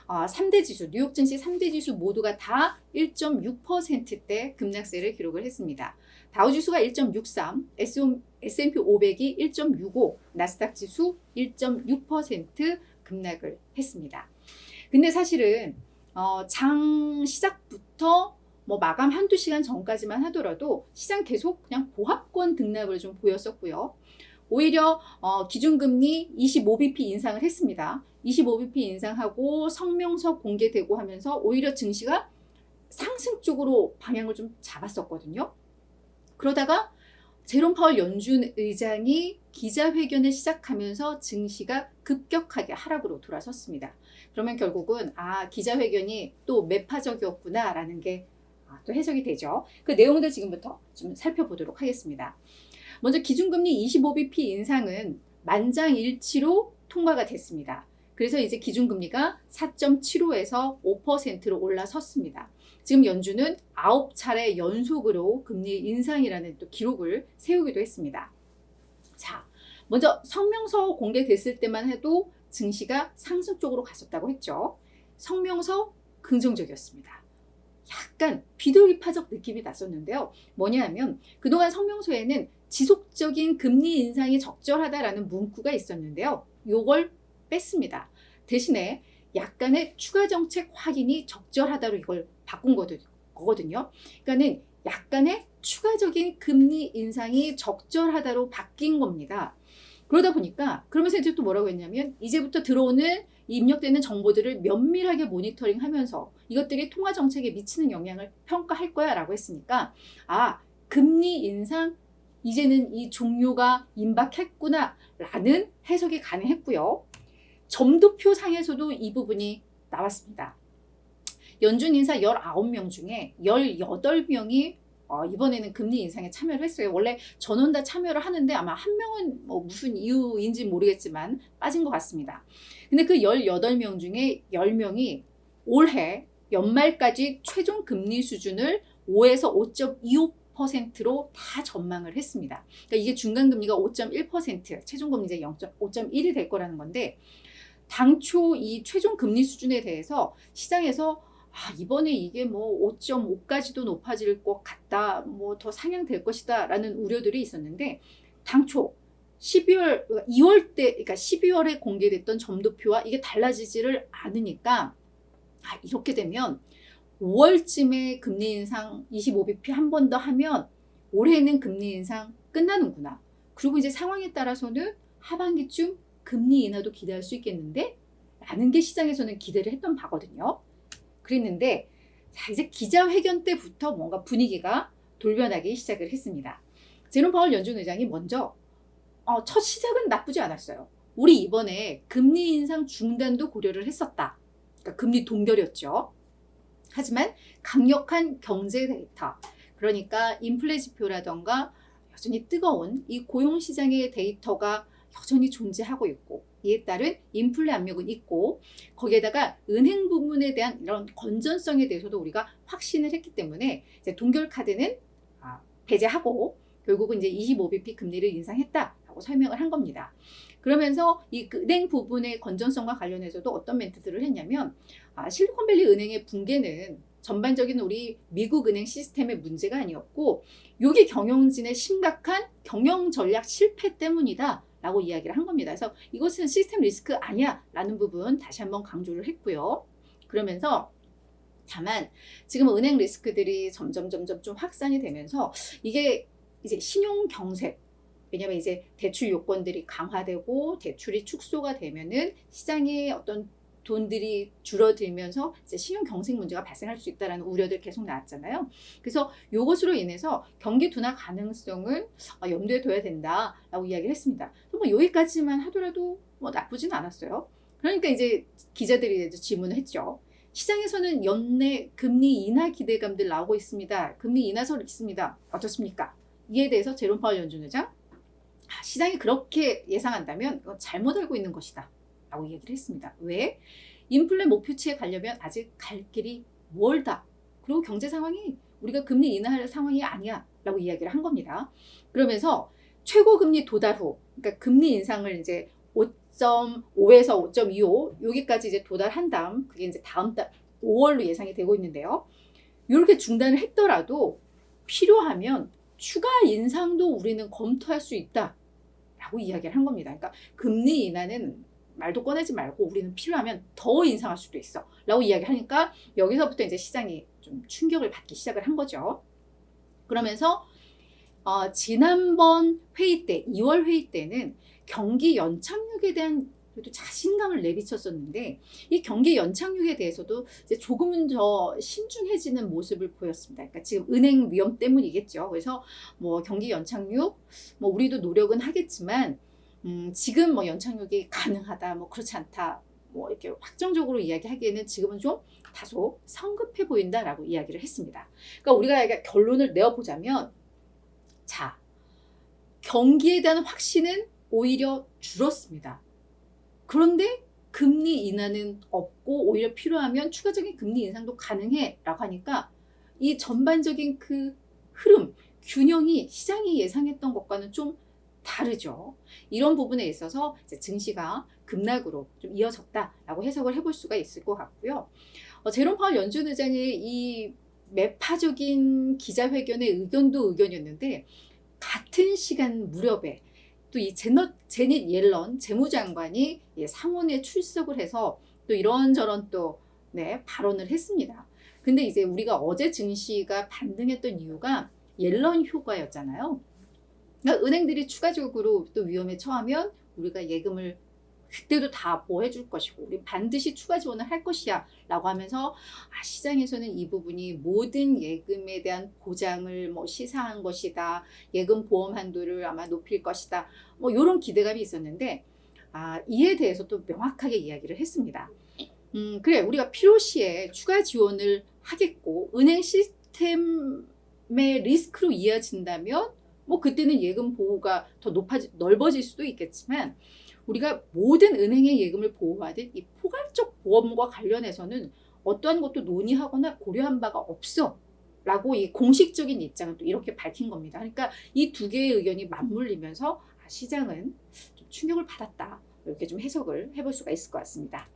3대 지수, 뉴욕 증시 3대 지수 모두가 다 1.6%대 급락세를 기록을 했습니다. 다우 지수가 1.63, S&P 500이 1.65, 나스닥 지수 1.6% 급락을 했습니다. 근데 사실은 장 시작부터 뭐 마감 한두 시간 전까지만 하더라도 시장 계속 그냥 보합권 등락을 좀 보였었고요. 오히려 기준금리 25bp 인상을 했습니다. 25bp 인상하고 성명서 공개되고 하면서 오히려 증시가 상승 쪽으로 방향을 좀 잡았었거든요. 그러다가 제롬 파월 연준 의장이 기자회견을 시작하면서 증시가 급격하게 하락으로 돌아섰습니다. 그러면 결국은 기자회견이 또 매파적이었구나라는 게 또 해석이 되죠. 그 내용들 지금부터 좀 살펴보도록 하겠습니다. 먼저 기준금리 25bp 인상은 만장일치로 통과가 됐습니다. 그래서 이제 기준금리가 4.75에서 5%로 올라섰습니다. 지금 연준은 9차례 연속으로 금리 인상이라는 또 기록을 세우기도 했습니다. 자, 먼저 성명서 공개됐을 때만 해도 증시가 상승 쪽으로 갔었다고 했죠. 성명서 긍정적이었습니다. 약간 비둘기파적 느낌이 났었는데요. 뭐냐 하면 그동안 성명서에는 지속적인 금리 인상이 적절하다라는 문구가 있었는데요. 요걸 뺐습니다. 대신에 약간의 추가 정책 확인이 적절하다로 이걸 바꾼 거거든요. 그러니까는 약간의 추가적인 금리 인상이 적절하다로 바뀐 겁니다. 그러다 보니까 그러면서 이제 또 뭐라고 했냐면 이제부터 들어오는 입력되는 정보들을 면밀하게 모니터링하면서 이것들이 통화 정책에 미치는 영향을 평가할 거야 라고 했으니까 금리 인상 이제는 이 종료가 임박했구나 라는 해석이 가능했고요. 점도표 상에서도 이 부분이 나왔습니다. 연준 인사 19명 중에 18명이 이번에는 금리 인상에 참여를 했어요. 원래 전원 다 참여를 하는데 아마 한 명은 뭐 무슨 이유인지 모르겠지만 빠진 것 같습니다. 근데 그 18명 중에 10명이 올해 연말까지 최종 금리 수준을 5에서 5.25%로 다 전망을 했습니다. 그러니까 이게 중간금리가 5.1%, 최종금리 이제 5.1이 될 거라는 건데 당초 이 최종 금리 수준에 대해서 시장에서 이번에 이게 뭐 5.5까지도 높아질 것 같다, 뭐 더 상향될 것이다 라는 우려들이 있었는데 당초 12월에 공개됐던 점도표와 이게 달라지지를 않으니까 이렇게 되면 5월쯤에 금리 인상 25bp 한 번 더 하면 올해는 금리 인상 끝나는구나. 그리고 이제 상황에 따라서는 하반기쯤 금리 인하도 기대할 수 있겠는데? 라는 게 시장에서는 기대를 했던 바거든요. 그랬는데 이제 기자회견 때부터 뭔가 분위기가 돌변하기 시작을 했습니다. 제롬 파월 연준 의장이 먼저 첫 시작은 나쁘지 않았어요. 우리 이번에 금리 인상 중단도 고려를 했었다. 그러니까 금리 동결이었죠. 하지만 강력한 경제 데이터, 그러니까 인플레 지표라던가 여전히 뜨거운 이 고용시장의 데이터가 여전히 존재하고 있고 이에 따른 인플레 압력은 있고 거기에다가 은행 부문에 대한 이런 건전성에 대해서도 우리가 확신을 했기 때문에 이제 동결 카드는 배제하고 결국은 이제 25bp 금리를 인상했다라고 설명을 한 겁니다. 그러면서 이 은행 부분의 건전성과 관련해서도 어떤 멘트들을 했냐면 실리콘밸리 은행의 붕괴는 전반적인 우리 미국 은행 시스템의 문제가 아니었고 이게 경영진의 심각한 경영 전략 실패 때문이다 라고 이야기를 한 겁니다. 그래서 이것은 시스템 리스크 아니야 라는 부분 다시 한번 강조를 했고요. 그러면서 다만 지금 은행 리스크들이 점점 좀 확산이 되면서 이게 이제 신용 경색, 왜냐하면 이제 대출 요건들이 강화되고 대출이 축소가 되면은 시장에 어떤 돈들이 줄어들면서 이제 신용 경색 문제가 발생할 수 있다는 우려들 계속 나왔잖아요. 그래서 이것으로 인해서 경기 둔화 가능성을 염두에 둬야 된다라고 이야기를 했습니다. 뭐 여기까지만 하더라도 뭐 나쁘진 않았어요. 그러니까 이제 기자들이 이제 질문을 했죠. 시장에서는 연내 금리 인하 기대감들 나오고 있습니다. 금리 인하설 있습니다. 어떻습니까? 이에 대해서 제롬 파월 연준 의장 시장이 그렇게 예상한다면 잘못 알고 있는 것이다 라고 얘기를 했습니다. 왜? 인플레 목표치에 가려면 아직 갈 길이 멀다. 그리고 경제 상황이 우리가 금리 인하할 상황이 아니야 라고 이야기를 한 겁니다. 그러면서 최고금리 도달 후, 그러니까 금리 인상을 이제 5.5에서 5.25 여기까지 이제 도달한 다음 그게 이제 다음 달 5월로 예상이 되고 있는데요. 이렇게 중단을 했더라도 필요하면 추가 인상도 우리는 검토할 수 있다라고 이야기를 한 겁니다. 그러니까 금리 인하는 말도 꺼내지 말고 우리는 필요하면 더 인상할 수도 있어 라고 이야기하니까 여기서부터 이제 시장이 좀 충격을 받기 시작을 한 거죠. 그러면서 지난번 회의 때 2월 회의 때는 경기 연착륙에 대한 그래도 자신감을 내비쳤었는데 이 경기 연착륙에 대해서도 이제 조금은 더 신중해지는 모습을 보였습니다. 그러니까 지금 은행 위험 때문이겠죠. 그래서 뭐 경기 연착륙 뭐 우리도 노력은 하겠지만 지금 뭐 연착륙이 가능하다 뭐 그렇지 않다 뭐 이렇게 확정적으로 이야기하기에는 지금은 좀 다소 성급해 보인다라고 이야기를 했습니다. 그러니까 우리가 결론을 내어보자면 자, 경기에 대한 확신은 오히려 줄었습니다. 그런데 금리 인하는 없고 오히려 필요하면 추가적인 금리 인상도 가능해 라고 하니까 이 전반적인 그 흐름, 균형이 시장이 예상했던 것과는 좀 다르죠. 이런 부분에 있어서 이제 증시가 급락으로 좀 이어졌다라고 해석을 해볼 수가 있을 것 같고요. 제롬 파월 연준 의장의 이 매파적인 기자회견의 의견도 의견이었는데 같은 시간 무렵에 또 이 제닛 옐런 재무장관이 상원에 출석을 해서 또 이런저런 또 발언을 했습니다. 근데 이제 우리가 어제 증시가 반등했던 이유가 옐런 효과였잖아요. 그러니까 은행들이 추가적으로 또 위험에 처하면 우리가 예금을 그때도 다 보호해줄 것이고 우리 반드시 추가 지원을 할 것이야 라고 하면서 시장에서는 이 부분이 모든 예금에 대한 보장을 뭐 시사한 것이다. 예금 보험 한도를 아마 높일 것이다. 뭐 이런 기대감이 있었는데 이에 대해서 또 명확하게 이야기를 했습니다. 그래 우리가 필요시에 추가 지원을 하겠고 은행 시스템의 리스크로 이어진다면 뭐 그때는 예금 보호가 더 넓어질 수도 있겠지만 우리가 모든 은행의 예금을 보호하듯 이 포괄적 보험과 관련해서는 어떠한 것도 논의하거나 고려한 바가 없어 라고 이 공식적인 입장은 또 이렇게 밝힌 겁니다. 그러니까 이 두 개의 의견이 맞물리면서 시장은 좀 충격을 받았다 이렇게 좀 해석을 해볼 수가 있을 것 같습니다.